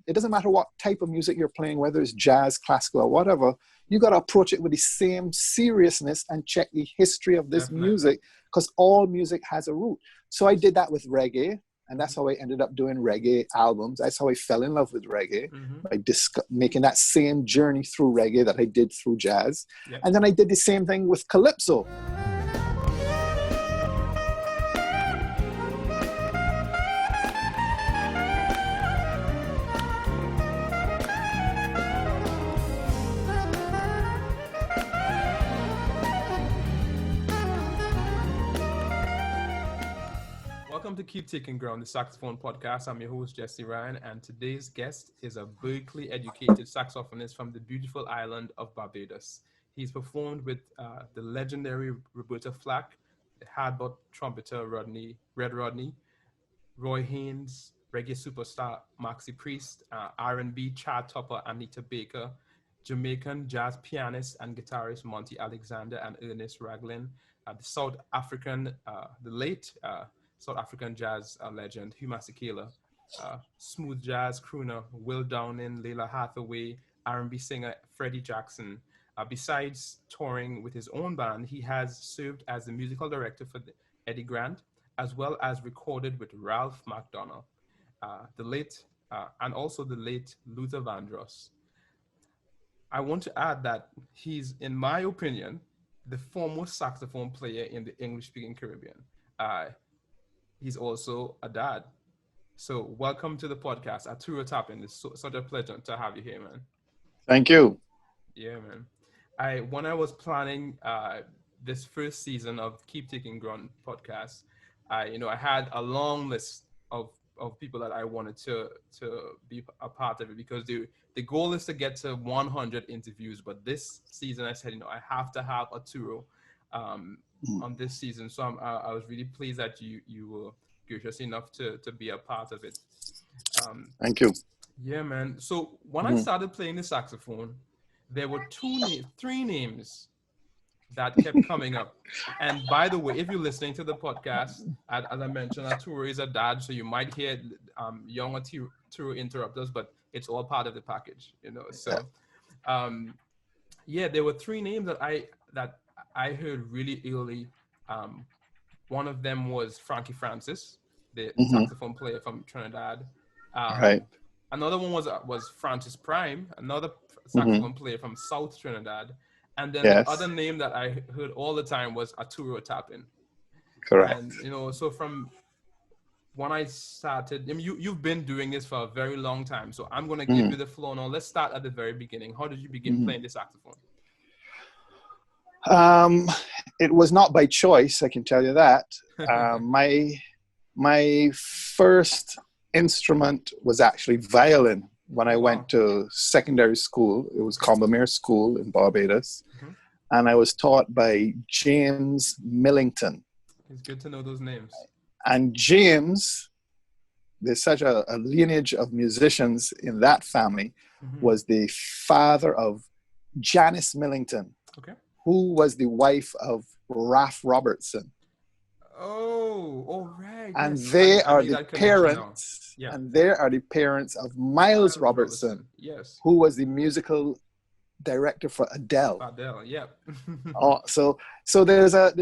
it doesn't matter what type of music you're playing, whether it's jazz, classical, or whatever, you got to approach it with the same seriousness and check the history of this music, because all music has a root. So I did that with reggae, and that's how I ended up doing reggae albums. That's how I fell in love with reggae, by making that same journey through reggae that I did through jazz. And then I did the same thing with calypso. Welcome to Keep Taking Ground, the Saxophone podcast. I'm your host, Jesse Ryan, and today's guest is a Berklee-educated saxophonist from the beautiful island of Barbados. He's performed with the legendary Roberta Flack, the hardbop trumpeter Red Rodney, Roy Haynes, reggae superstar Maxi Priest, R&B chart topper Anita Baker, Jamaican jazz pianist and guitarist Monty Alexander and Ernest Raglan, the late South African jazz legend Hugh Masekela, smooth jazz crooner Will Downing, Layla Hathaway, R&B singer Freddie Jackson. Besides touring with his own band, he has served as the musical director for Eddie Grant, as well as recorded with Ralph McDonald, and also the late Luther Vandross. I want to add that he's, in my opinion, the foremost saxophone player in the English-speaking Caribbean. He's also a dad. So welcome to the podcast, Arturo Tappin. It's such a pleasure to have you here, man. Thank you. Yeah, man. When I was planning this first season of Keep Taking Ground podcast, I had a long list of people that I wanted to be a part of it, because the goal is to get to 100 interviews. But this season, I said, I have to have Arturo on this season. So I was really pleased that you were gracious enough to be a part of it. Thank you. Yeah, man. So when I started playing the saxophone, there were three names that kept coming up. And by the way, if you're listening to the podcast, as I mentioned, Arturo is a dad, so you might hear young Arturo interrupt us, but it's all part of the package, So, there were three names that I heard really early. One of them was Frankie Francis, the saxophone player from Trinidad. Right. Another one was Francis Prime, another saxophone player from South Trinidad. And then the other name that I heard all the time was Arturo Tappin. Correct. And, so from when I started, you've been doing this for a very long time. So I'm going to give you the floor now. Let's start at the very beginning. How did you begin playing the saxophone? It was not by choice, I can tell you that. My first instrument was actually violin when I went to secondary school. It was Combermere School in Barbados. And I was taught by James Millington. It's good to know those names. And James, there's such a lineage of musicians in that family, was the father of Janice Millington. Okay. Who was the wife of Ralph Robertson. Oh, right. And they are the parents, and they are the parents of Miles Robertson, yes, who was the musical director for Adele. Yep. So there's a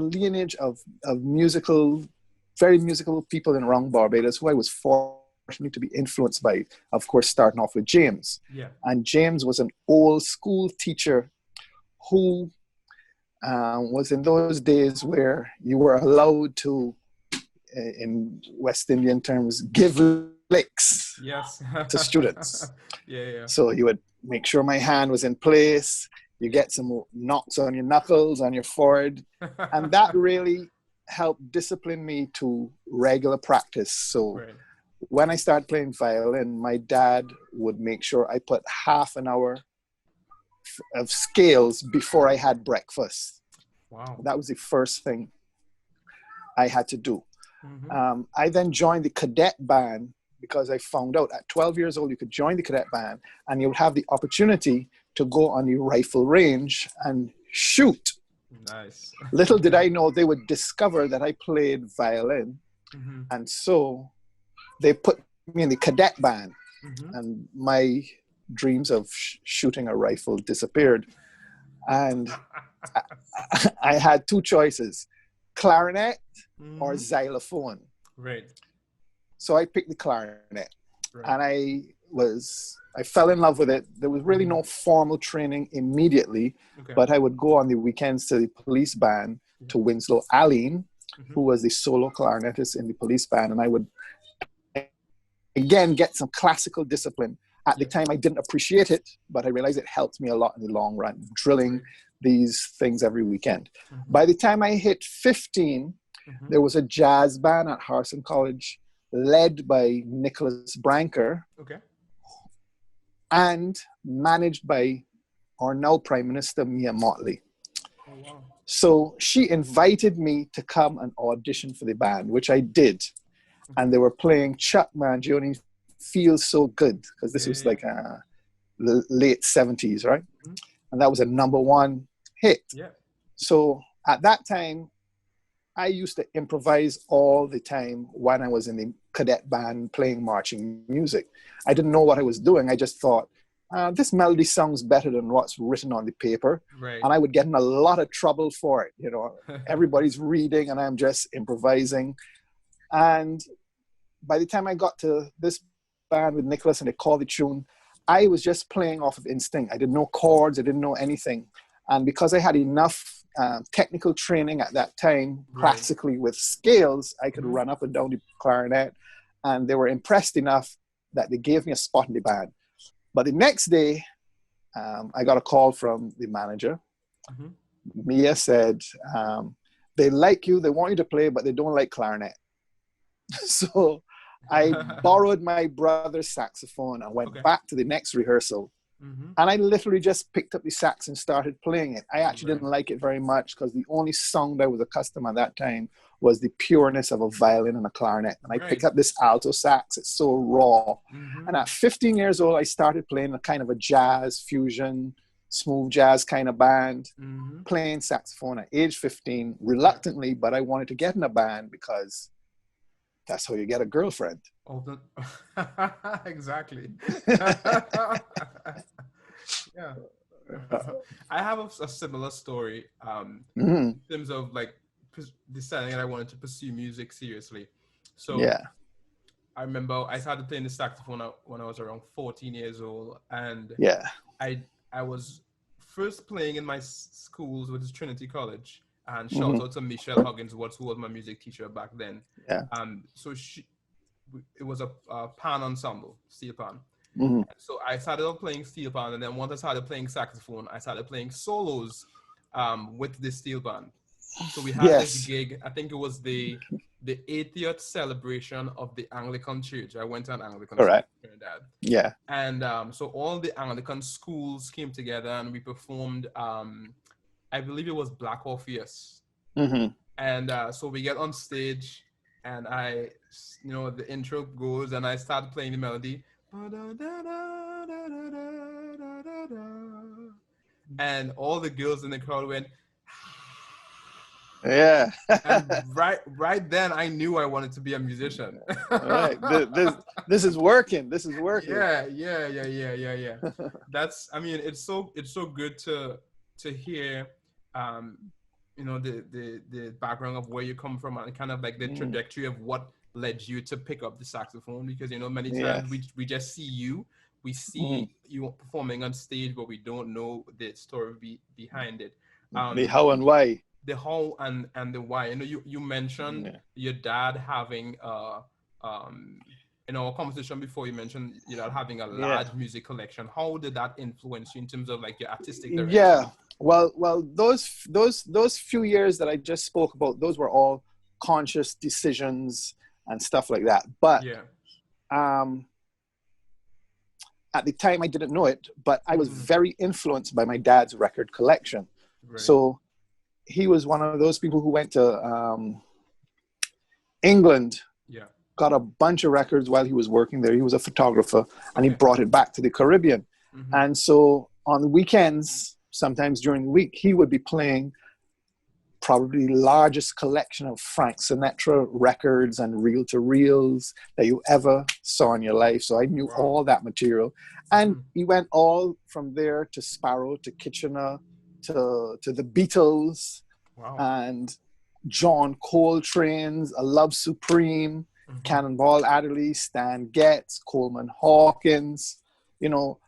lineage of very musical people in around Barbados who I was fortunate to be influenced by. Of course, starting off with James. Yeah. And James was an old school teacher who was in those days where you were allowed to, in West Indian terms, give licks to students. Yeah. So you would make sure my hand was in place. You get some knocks on your knuckles, on your forehead. And that really helped discipline me to regular practice. So when I started playing violin, my dad would make sure I put half an hour of scales before I had breakfast. Wow. That was the first thing I had to do. I then joined the cadet band because I found out at 12 years old you could join the cadet band and you would have the opportunity to go on the rifle range and shoot. Nice. Little did I know they would discover that I played violin, and so they put me in the cadet band. Mm-hmm. and my dreams of shooting a rifle disappeared. And I had two choices, clarinet or Mm-hmm. xylophone. Right. So I picked the clarinet, Right. and I fell in love with it. There was really no formal training immediately, Okay. but I would go on the weekends to the police band to Winslow Allen, Mm-hmm. who was the solo clarinetist in the police band, and I would again get some classical discipline. At the time, I didn't appreciate it, but I realized it helped me a lot in the long run, drilling these things every weekend. Mm-hmm. By the time I hit 15, Mm-hmm. there was a jazz band at Harrison College led by Nicholas Branker Okay. and managed by our now Prime Minister, Mia Motley. Oh, wow. So she invited me to come and audition for the band, which I did. And they were playing Chuck Mangione Feels So Good, because this was like the late 70s, right? Mm-hmm. And that was a #1 hit. Yeah. So at that time, I used to improvise all the time when I was in the cadet band playing marching music. I didn't know what I was doing. I just thought, this melody sounds better than what's written on the paper. Right. And I would get in a lot of trouble for it. You know, everybody's reading and I'm just improvising. And by the time I got to this band with Nicholas and they called the tune, I was just playing off of instinct. I didn't know chords. I didn't know anything. And because I had enough technical training at that time, classically with scales, I could run up and down the clarinet. And they were impressed enough that they gave me a spot in the band. But the next day, I got a call from the manager. Mm-hmm. Mia said, they like you, they want you to play, but they don't like clarinet. So I borrowed my brother's saxophone and went back to the next rehearsal. Mm-hmm. And I literally just picked up the sax and started playing it. I actually didn't like it very much because the only sound I was accustomed at that time was the pureness of a violin and a clarinet. And I picked up this alto sax. It's so raw. Mm-hmm. And at 15 years old, I started playing a kind of a jazz fusion, smooth jazz kind of band, playing saxophone at age 15, reluctantly, but I wanted to get in a band because that's how you get a girlfriend. Exactly. Yeah. I have a similar story in terms of like deciding that I wanted to pursue music seriously. So I remember I started playing the saxophone when I was around 14 years old, and I was first playing in my schools, which is Trinity College. And shout out to Michelle Huggins, who was my music teacher back then. Yeah. So it was a pan ensemble, steel pan. Mm-hmm. So I started off playing steel pan, and then once I started playing saxophone, I started playing solos with the steel band. So we had this gig. I think it was the 80th celebration of the Anglican Church. I went to an Anglican school in Trinidad. Yeah. And so all the Anglican schools came together, and we performed. I believe it was Black Orpheus. Mm-hmm. And so we get on stage, and the intro goes, and I start playing the melody. And all the girls in the crowd went, yeah. And right then, I knew I wanted to be a musician. Right. This is working. This is working. Yeah. It's so good to hear the background of where you come from and kind of like the trajectory of what led you to pick up the saxophone, because many times we just see you you performing on stage, but we don't know the story behind it, the how and why, the how and the why. You mentioned your dad having in our conversation before, you mentioned your dad having a large music collection. How did that influence you in terms of like your artistic direction? Yeah. Well, those few years that I just spoke about, those were all conscious decisions and stuff like that. But at the time, I didn't know it, but I was very influenced by my dad's record collection. Right. So he was one of those people who went to England, got a bunch of records while he was working there. He was a photographer, and he brought it back to the Caribbean. Mm-hmm. And so on the weekends, sometimes during the week, he would be playing probably the largest collection of Frank Sinatra records and reel-to-reels that you ever saw in your life. So I knew all that material. And he went all from there to Sparrow, to Kitchener, to the Beatles, and John Coltrane's A Love Supreme, Cannonball Adderley, Stan Getz, Coleman Hawkins, you know,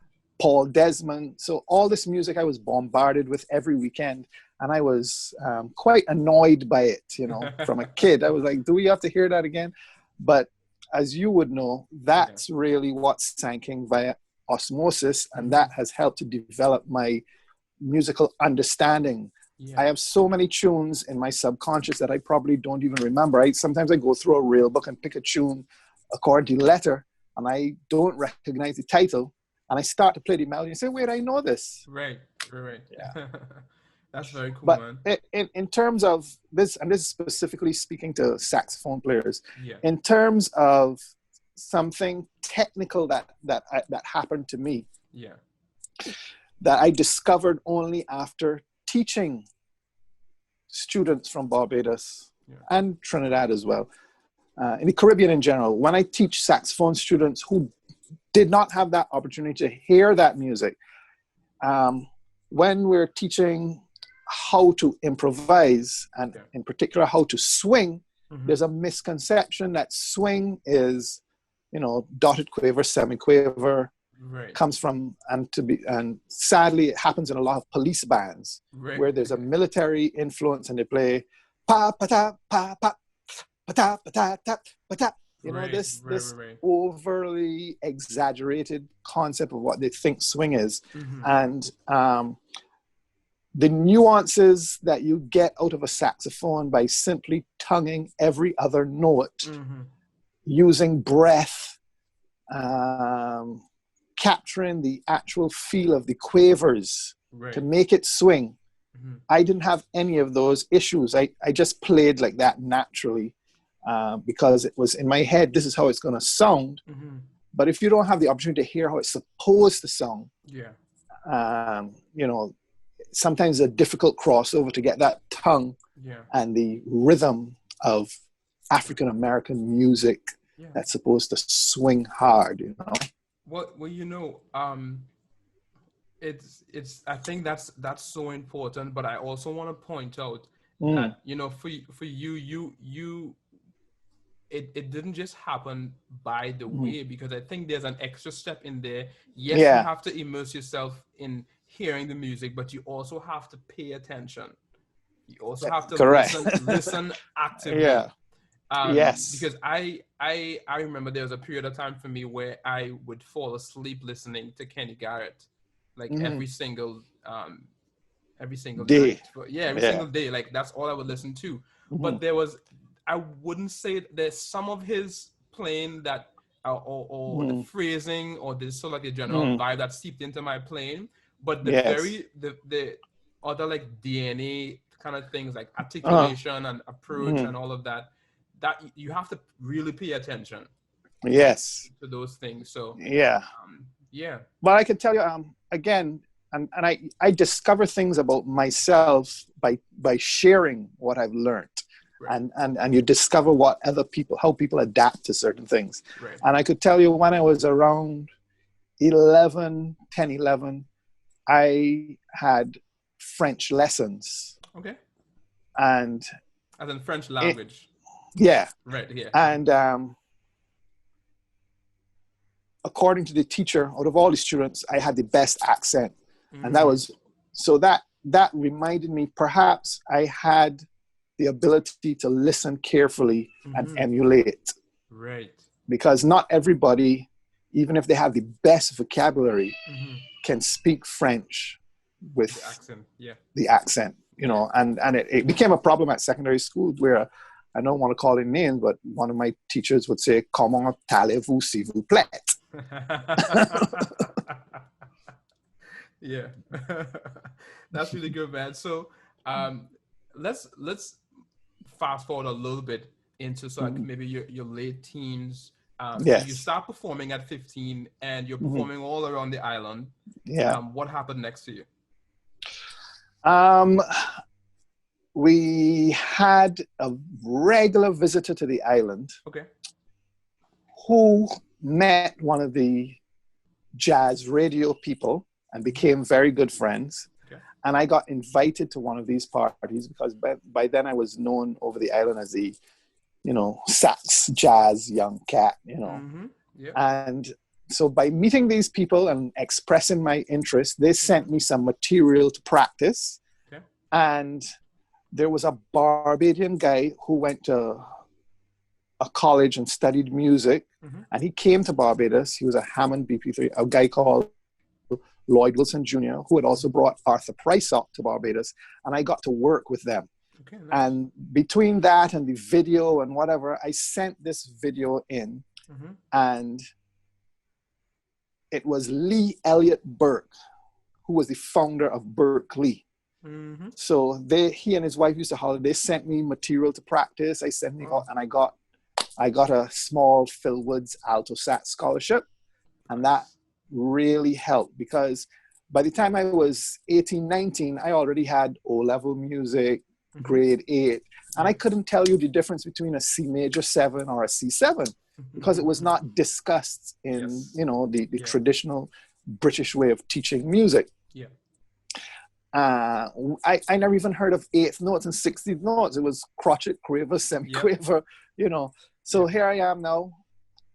Paul Desmond. So all this music I was bombarded with every weekend. And I was quite annoyed by it, you know, from a kid. I was like, do we have to hear that again? But as you would know, that's really what sank in via osmosis. And that has helped to develop my musical understanding. I have so many tunes in my subconscious that I probably don't even remember. Sometimes I go through a real book and pick a tune according to letter, and I don't recognize the title. And I start to play the melody and say, wait, I know this. Right. Yeah. That's very cool, but man. In terms of this, and this is specifically speaking to saxophone players, in terms of something technical that happened to me, that I discovered only after teaching students from Barbados and Trinidad as well, in the Caribbean in general. When I teach saxophone students who did not have that opportunity to hear that music, when we're teaching how to improvise, and in particular how to swing, there's a misconception that swing is, you know, dotted quaver, semi-quaver, comes from, and sadly it happens in a lot of police bands where there's a military influence and they play pa pa ta pa pa pa ta pa ta ta pa ta. You know, this overly exaggerated concept of what they think swing is. And the nuances that you get out of a saxophone by simply tonguing every other note, using breath, capturing the actual feel of the quavers to make it swing. I didn't have any of those issues. I just played like that naturally because it was in my head, this is how it's going to sound. But if you don't have the opportunity to hear how it's supposed to sound, you know, sometimes a difficult crossover to get that tongue and the rhythm of African-American music that's supposed to swing hard, you know. Well, you know, it's. I think that's so important. But I also want to point out that, you know, for you, it didn't just happen by the way, because I think there's an extra step in there. Yes, you have to immerse yourself in hearing the music, but you also have to pay attention. You also have to listen actively. Yes. Because I remember there was a period of time for me where I would fall asleep listening to Kenny Garrett, like every single day. Every single day. Like that's all I would listen to. But there was, I wouldn't say there's some of his playing that or the phrasing or the sort of like the general vibe that seeped into my playing. But the other like DNA kind of things like articulation and approach and all of that you have to really pay attention. To those things. So But I can tell you again, and I discover things about myself by sharing what I've learned. And you discover what other people, how people adapt to certain things. And I could tell you when I was around 10, 11, I had French lessons. And as in French language. And according to the teacher, out of all the students, I had the best accent. And that was, so that reminded me, perhaps I had the ability to listen carefully and emulate. Because not everybody, even if they have the best vocabulary, can speak French with the accent, you know, and it became a problem at secondary school where I don't want to call it names, but one of my teachers would say, "Comment allez-vous, s'il vous plaît?" That's really good, man. So let's fast forward a little bit into maybe your late teens. So you start performing at 15 and you're performing all around the island. What happened next to you? we had a regular visitor to the island Okay. who met one of the jazz radio people and became very good friends. Okay. And I got invited to one of these parties because by then I was known over the island as the, sax jazz young cat, Mm-hmm. Yeah. And so by meeting these people and expressing my interest, they sent me some material to practice. Okay. And there was a Barbadian guy who went to a college and studied music. Mm-hmm. And he came to Barbados. He was a Hammond BP3, a guy called Lloyd Wilson Jr., who had also brought Arthur Price up to Barbados. And I got to work with them. Okay, nice. And between that and the video and whatever, I sent this video in. Mm-hmm. And it was Lee Elliott Burke, who was the founder of Berklee. Mm-hmm. So he and his wife used to holiday. They sent me material to practice. And I got a small Phil Woods alto sax scholarship, and that really helped because by the time I was 18, 19, I already had O-level music, grade 8, and I couldn't tell you the difference between a C major 7 or a C7 because it was not discussed in the traditional British way of teaching music. Yeah. I never even heard of 8th notes and 16th notes. It was crotchet, quaver, semi-quaver, So here I am now.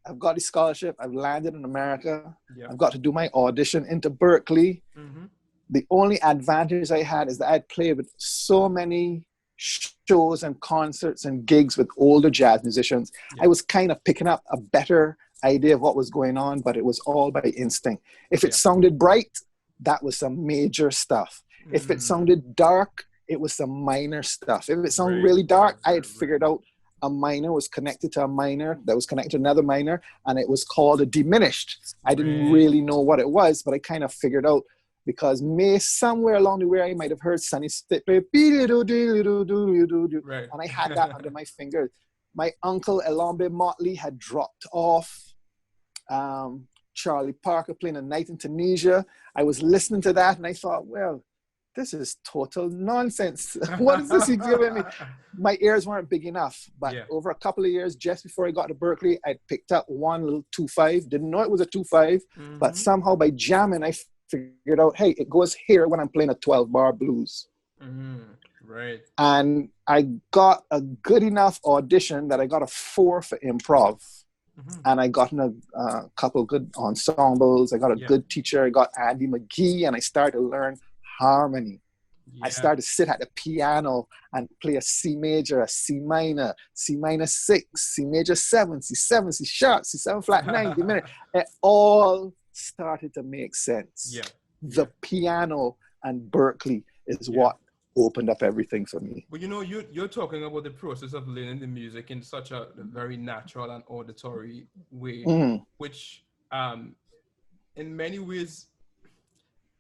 I've got the scholarship. I've landed in America. Yeah. I've got to do my audition into Berklee. Mm-hmm. The only advantage I had is that I'd played with so many shows and concerts and gigs with older jazz musicians. Yeah. I was kind of picking up a better idea of what was going on, but it was all by instinct. If it sounded bright, that was some major stuff. If it sounded dark, it was some minor stuff. If it sounded really dark, I had figured out a minor was connected to a minor that was connected to another minor, and it was called a diminished. I didn't really know what it was, but I kind of figured out because somewhere along the way I might have heard Sonny Stitt play, and I had that under my fingers. My uncle Elambe Motley had dropped off. Charlie Parker playing A Night in Tunisia. I was listening to that and I thought, well, this is total nonsense. What is this he giving me? My ears weren't big enough. But over a couple of years, just before I got to Berklee, I picked up one little 2-5. Didn't know it was a 2-5. But somehow by jamming, I figured out, hey, it goes here when I'm playing a 12-bar blues. Right. And I got a good enough audition that I got a 4 for improv. And I got in a couple of good ensembles. I got a good teacher. I got Andy McGee, and I started to learn harmony. I started to sit at the piano and play a C major, a C minor, C minor 6, C major 7, C7, C sharp, C7 flat 9, D minor. It all started to make sense. The piano and Berklee is what opened up everything for me. But you're talking about the process of learning the music in such a very natural and auditory way, which in many ways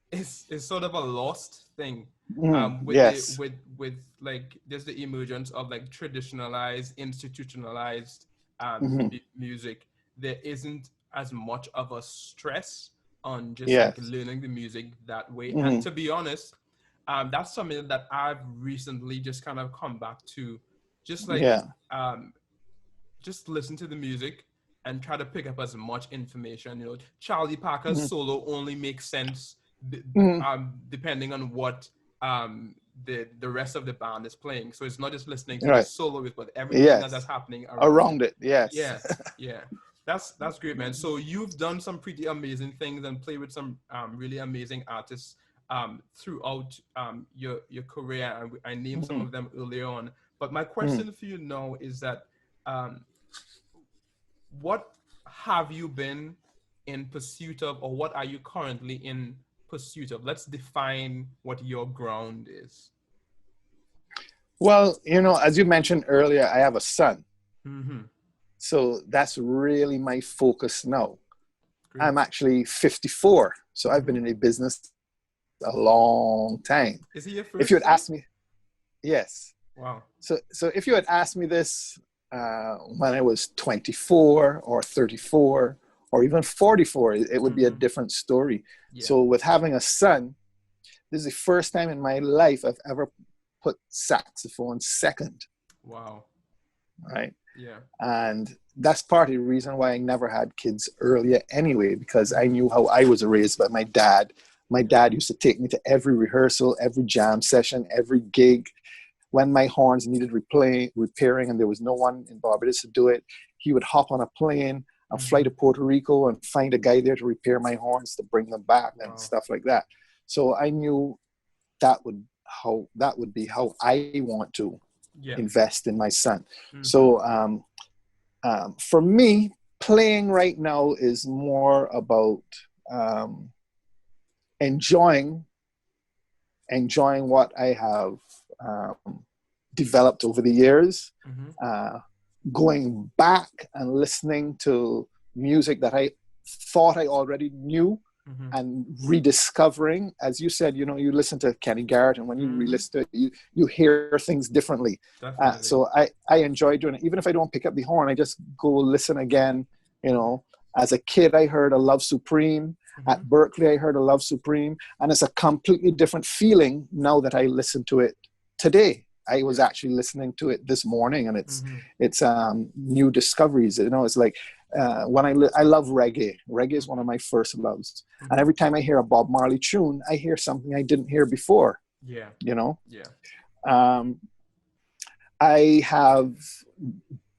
is sort of a lost thing. With like there's the emergence of like traditionalized, institutionalized music. There isn't as much of a stress on just like learning the music that way. And to be honest, that's something that I've recently just kind of come back to, just like just listen to the music and try to pick up as much information. Charlie Parker's solo only makes sense depending on what the rest of the band is playing. So it's not just listening to the solo, but everything that's happening around it. That's great, man. So you've done some pretty amazing things and played with some really amazing artists throughout your career, and I named some of them earlier on. But my question for you now is that what have you been in pursuit of, or what are you currently in pursuit of? Let's define what your ground is. Well, as you mentioned earlier, I have a son. So that's really my focus now. Great. I'm actually 54, so I've been in the business a long time. Is he your first? If you had asked me, yes. Wow. So if you had asked me this when I was 24 or 34 or even 44, it would be a different story. So with having a son, this is the first time in my life I've ever put saxophone second, Wow. right? Yeah. And that's part of the reason why I never had kids earlier anyway, because I knew how I was raised by my dad. My dad used to take me to every rehearsal, every jam session, every gig. When my horns needed repairing and there was no one in Barbados to do it, he would hop on a plane and fly to Puerto Rico and find a guy there to repair my horns to bring them back and stuff like that. So I knew that would be how I want to invest in my son. So for me, playing right now is more about enjoying what I have developed over the years, going back and listening to music that I thought I already knew, and rediscovering. As you said, you listen to Kenny Garrett, and when you re-listen to it, you hear things differently. So I enjoy doing it. Even if I don't pick up the horn, I just go listen again. As a kid, I heard a Love Supreme. At Berklee, I heard a Love Supreme, and it's a completely different feeling now that I listen to it today. I was actually listening to it this morning, and it's new discoveries. It's like when I love reggae. Reggae is one of my first loves, and every time I hear a Bob Marley tune, I hear something I didn't hear before. Yeah. I have,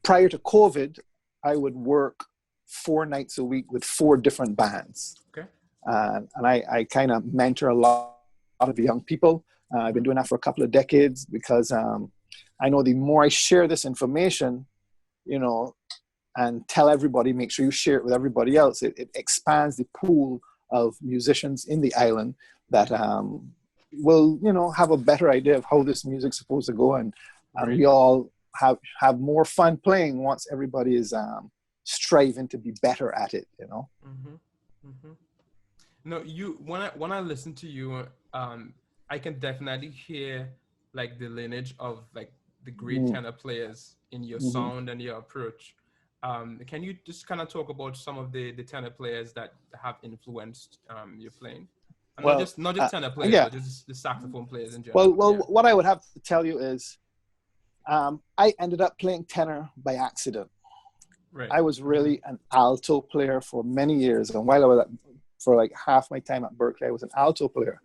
prior to COVID, I would work 4 nights a week with 4 different bands. Okay. And I kind of mentor a lot of young people. I've been doing that for a couple of decades because I know the more I share this information, and tell everybody, make sure you share it with everybody else, it expands the pool of musicians in the island that will, have a better idea of how this music's supposed to go. And we all have more fun playing once everybody is striving to be better at it, No, when I listen to you, I can definitely hear like the lineage of like the great tenor players in your sound and your approach. Can you just kind of talk about some of the tenor players that have influenced your playing? And not just tenor players, but just the saxophone players in general. What I would have to tell you is I ended up playing tenor by accident. Right. I was really an alto player for many years, and while I was for like half my time at Berklee, I was an alto player.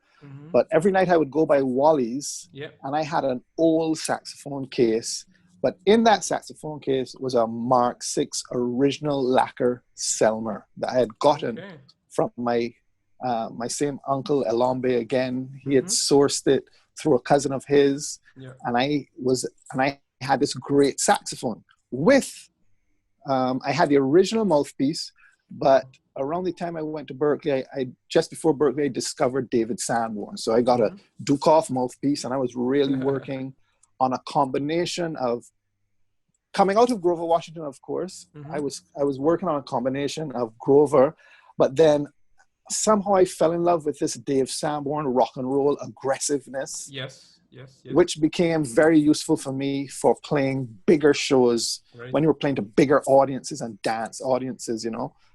But every night I would go by Wally's, and I had an old saxophone case. But in that saxophone case was a Mark VI original lacquer Selmer that I had gotten from my same uncle Elombe again. He had sourced it through a cousin of his, and I had this great saxophone with. I had the original mouthpiece, but around the time I went to Berklee, I just before Berklee, I discovered David Sanborn. So I got a Dukoff mouthpiece, and I was really working on a combination of, coming out of Grover, Washington, of course. I was working on a combination of Grover, but then somehow I fell in love with this Dave Sanborn rock and roll aggressiveness. Yes. Which became very useful for me for playing bigger shows when you were playing to bigger audiences and dance audiences,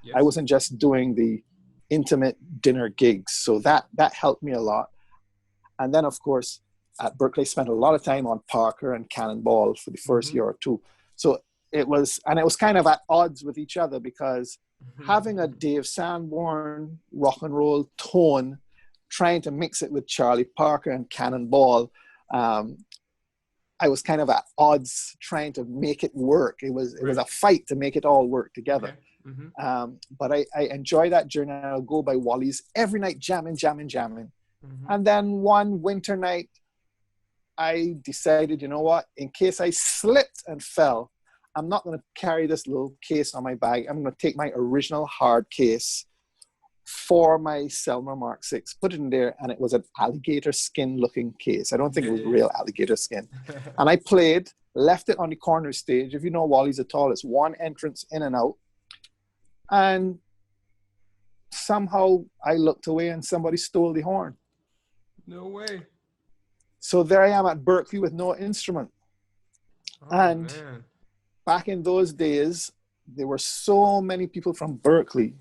Yes. I wasn't just doing the intimate dinner gigs. So that helped me a lot. And then, of course, at Berklee, I spent a lot of time on Parker and Cannonball for the first year or two. So it was kind of at odds with each other because having a Dave Sanborn rock and roll tone, trying to mix it with Charlie Parker and Cannonball, I was kind of at odds trying to make it work. It was a fight to make it all work together. Okay. But I enjoy that journey. I'll go by Wally's every night, jamming. And then one winter night, I decided, you know what? In case I slipped and fell, I'm not going to carry this little case on my bag. I'm going to take my original hard case for my Selmer Mark VI, put it in there, and it was an alligator skin looking case. I don't think it was real alligator skin. And I played, left it on the corner stage. If you know Wally's at all, it's one entrance in and out. And somehow I looked away and somebody stole the horn. No way. So there I am at Berklee with no instrument. Man. Back in those days, there were so many people from Berklee.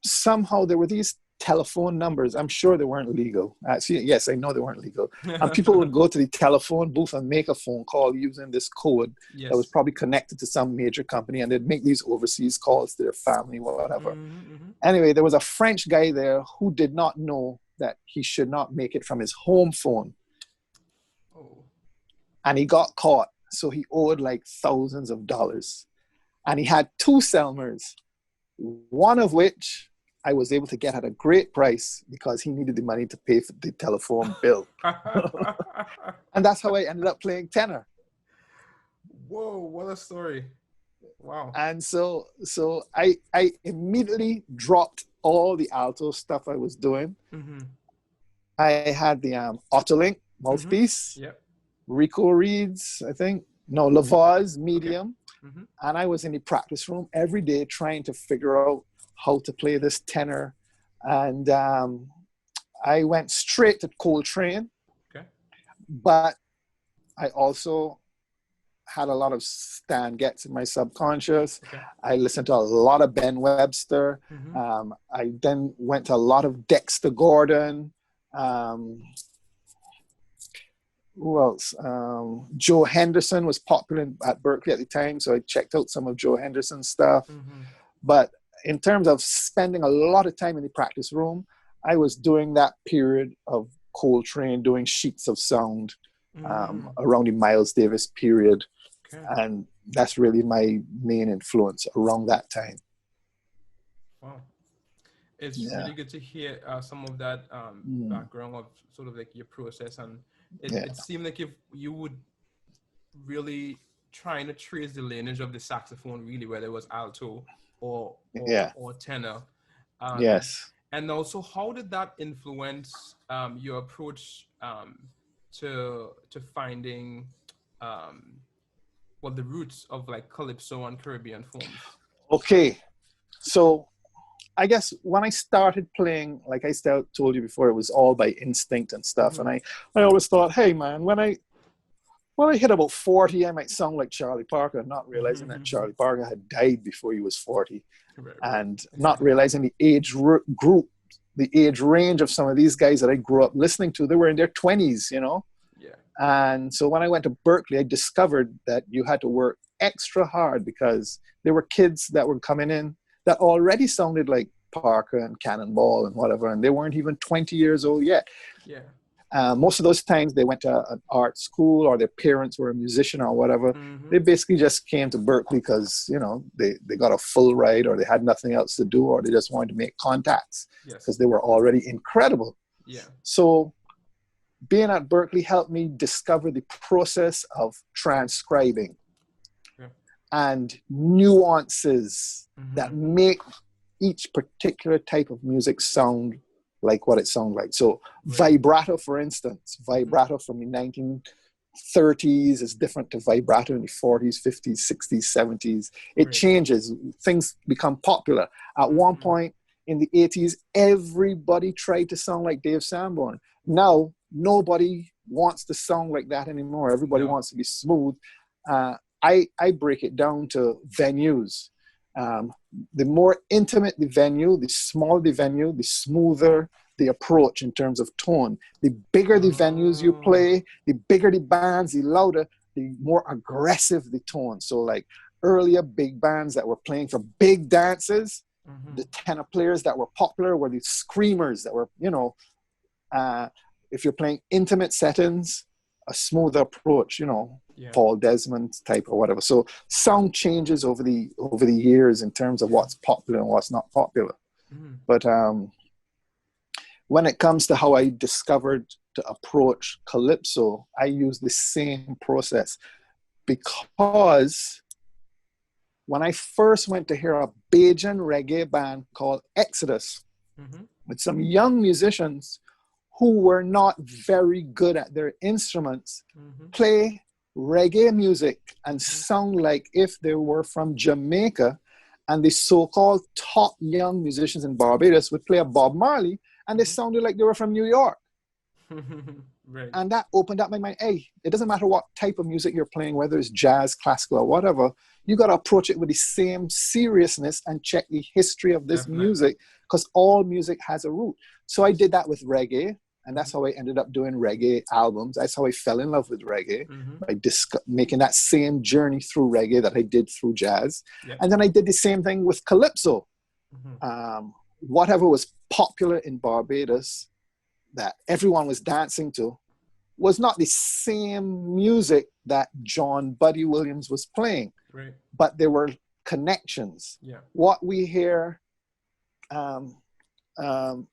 Somehow there were these telephone numbers. I'm sure they weren't legal. Actually, yes, I know they weren't legal. And people would go to the telephone booth and make a phone call using this code that was probably connected to some major company, and they'd make these overseas calls to their family, whatever. Anyway, there was a French guy there who did not know that he should not make it from his home phone. And he got caught. So he owed like thousands of dollars. And he had 2 Selmers, one of which I was able to get at a great price because he needed the money to pay for the telephone bill. And that's how I ended up playing tenor. Whoa, what a story. Wow. And so I immediately dropped all the alto stuff I was doing. I had the Autolink mouthpiece, Rico Reeds, I think. No, Lavaz medium. And I was in the practice room every day trying to figure out how to play this tenor. And I went straight to Coltrane. But I also had a lot of Stan Getz in my subconscious. I listened to a lot of Ben Webster. I then went to a lot of Dexter Gordon. Who else? Joe Henderson was popular at Berklee at the time, so I checked out some of Joe Henderson's stuff. But in terms of spending a lot of time in the practice room, I was doing that period of Coltrane, doing sheets of sound around the Miles Davis period. And that's really my main influence around that time. Wow. It's really good to hear some of that background of sort of like your process. And it seemed like if you would really trying to trace the lineage of the saxophone, really, whether it was alto or tenor. And also, how did that influence your approach to finding the roots of like calypso and Caribbean forms? Okay, so I guess when I started playing, like I told you before, it was all by instinct and stuff. And I always thought, hey man, when I hit about 40, I might sound like Charlie Parker, not realizing that Charlie Parker had died before he was 40. And not realizing the age group, the age range of some of these guys that I grew up listening to, they were in their 20s, you know? And so when I went to Berklee, I discovered that you had to work extra hard because there were kids that were coming in that already sounded like Parker and Cannonball and whatever, and they weren't even 20 years old yet. Most of those times they went to an art school or their parents were a musician or whatever. They basically just came to Berklee because, you know, they got a full ride or they had nothing else to do or they just wanted to make contacts because they were already incredible. So being at Berklee helped me discover the process of transcribing and nuances that make each particular type of music sound like what it sounds like. So vibrato, for instance, vibrato from the 1930s is different to vibrato in the 40s, 50s, 60s, 70s. It changes. Things become popular. At one point in the 80s, everybody tried to sound like Dave Sanborn. Now, nobody wants to sound like that anymore. Everybody wants to be smooth. I break it down to venues. The more intimate the venue, the smaller the venue, the smoother the approach in terms of tone. The bigger the venues you play, the bigger the bands, the louder, the more aggressive the tone. So like earlier big bands that were playing for big dances, the tenor players that were popular were the screamers that were, you know, if you're playing intimate settings, a smoother approach, you know, Paul Desmond type or whatever. So sound changes over the years in terms of what's popular and what's not popular. But when it comes to how I discovered to approach calypso, I use the same process because when I first went to hear a Bajan reggae band called Exodus with some young musicians who were not very good at their instruments, play reggae music and sound like if they were from Jamaica, and the so-called top young musicians in Barbados would play a Bob Marley and they sounded like they were from New York. Right. And that opened up my mind. Hey, it doesn't matter what type of music you're playing, whether it's jazz, classical, or whatever, you got to approach it with the same seriousness and check the history of this music, because all music has a root. So I did that with reggae, and that's how I ended up doing reggae albums. That's how I fell in love with reggae, by making that same journey through reggae that I did through jazz. Yep. And then I did the same thing with calypso. Whatever was popular in Barbados that everyone was dancing to was not the same music that John Buddy Williams was playing, right. but there were connections. Yeah. What we hear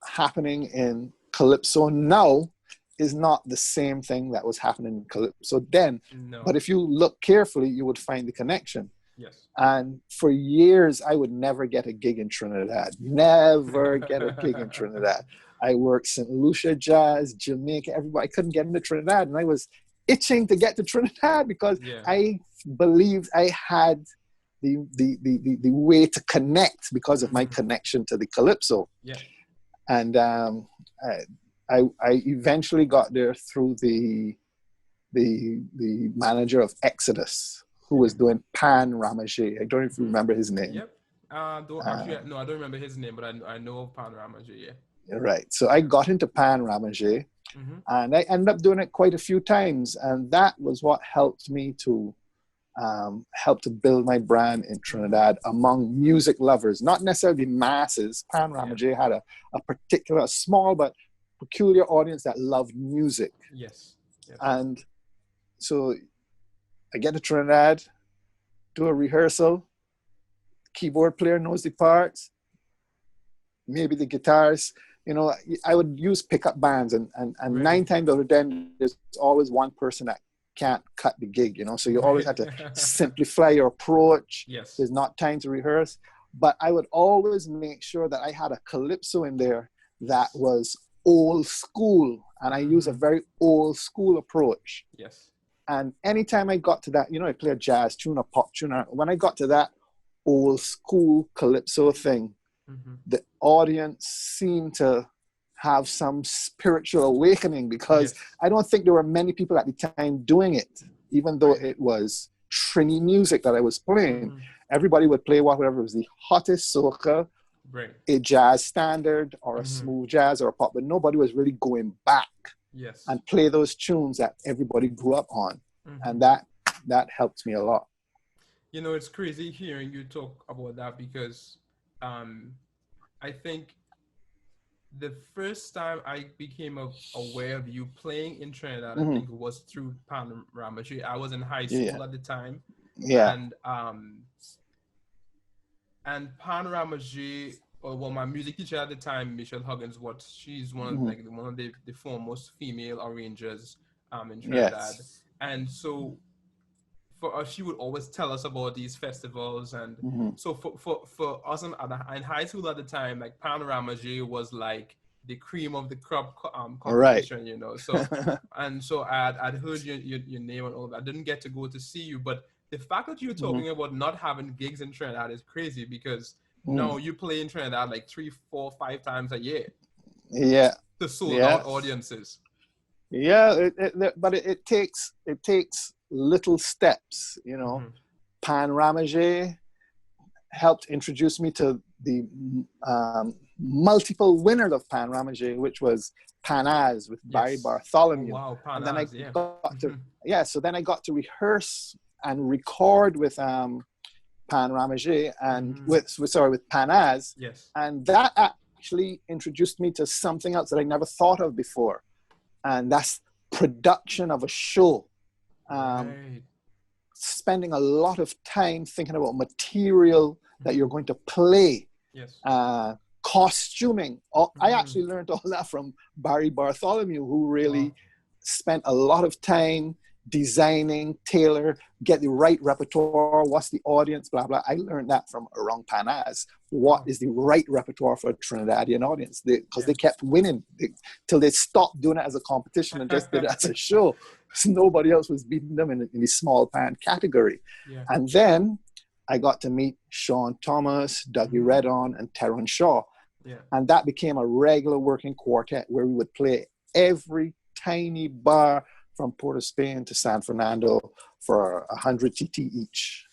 happening in calypso now is not the same thing that was happening in calypso then. No. But if you look carefully, you would find the connection. Yes. And for years, I would never get a gig in Trinidad. Never get a gig in Trinidad. I worked St. Lucia Jazz, Jamaica, everybody. I couldn't get into Trinidad. And I was itching to get to Trinidad because I believed I had the way to connect because of my connection to the calypso. Yeah. And I eventually got there through the manager of Exodus, who was doing Pan Ramajé. I don't know if you remember his name. Yep. No, I don't remember his name, but I know of Pan Ramajé, yeah. Right. So I got into Pan Ramajé, and I ended up doing it quite a few times. And that was what helped me to build my brand in Trinidad among music lovers, not necessarily masses. Pan Ramajé had a particular, small but peculiar audience that loved music. Yes. Yep. And so I get to Trinidad, do a rehearsal, keyboard player knows the parts, maybe the guitars. You know, I would use pickup bands, and 9 times out of 10, there's always one person that can't cut the gig, you know, so you always have to simplify your approach. Yes. There's not time to rehearse. But I would always make sure that I had a calypso in there that was old school, and I use a very old school approach. Yes. And anytime I got to that, you know, I play a jazz tune, a pop tune. When I got to that old school calypso thing, the audience seemed to have some spiritual awakening, because I don't think there were many people at the time doing it, even though it was Trini music that I was playing. Everybody would play whatever was the hottest soca, a jazz standard or a smooth jazz or a pop, but nobody was really going back and play those tunes that everybody grew up on. And that helped me a lot. You know, it's crazy hearing you talk about that, because I think the first time I became aware of you playing in Trinidad, I think it was through Pan Ramajé. I was in high school at the time. And Pan Ramajé, my music teacher at the time, Michelle Huggins, she's one of the foremost female arrangers in Trinidad. And so for us, she would always tell us about these festivals. And so for us in high school at the time, like Pan Ramajé was like the cream of the crop competition, you know. So and so I'd heard your name and all that. I didn't get to go to see you, but the fact that you're talking about not having gigs in Trinidad is crazy, because now you play in Trinidad like 3, 4, 5 times a year. Yeah. To sold out audiences. Yeah, but it takes little steps, you know. Pan Ramajé helped introduce me to the multiple winner of Pan Ramajé, which was Panaz with Barry Bartholomew. Oh, wow, Panaz, and then I got to so then I got to rehearse and record with Pan Ramajé and with Panaz. And that actually introduced me to something else that I never thought of before, and that's production of a show. Spending a lot of time thinking about material that you're going to play. Costuming. I actually learned all that from Barry Bartholomew, who really spent a lot of time designing, tailor, get the right repertoire, what's the audience, blah, blah. I learned that from Orang Panaz. What is the right repertoire for a Trinidadian audience? Because they kept winning till they stopped doing it as a competition and just did it as a show. So nobody else was beating them in the small pan category. And then I got to meet Sean Thomas, Dougie Redon, and Terrence Shaw. And that became a regular working quartet where we would play every tiny bar from Port of Spain to San Fernando for 100 TT each.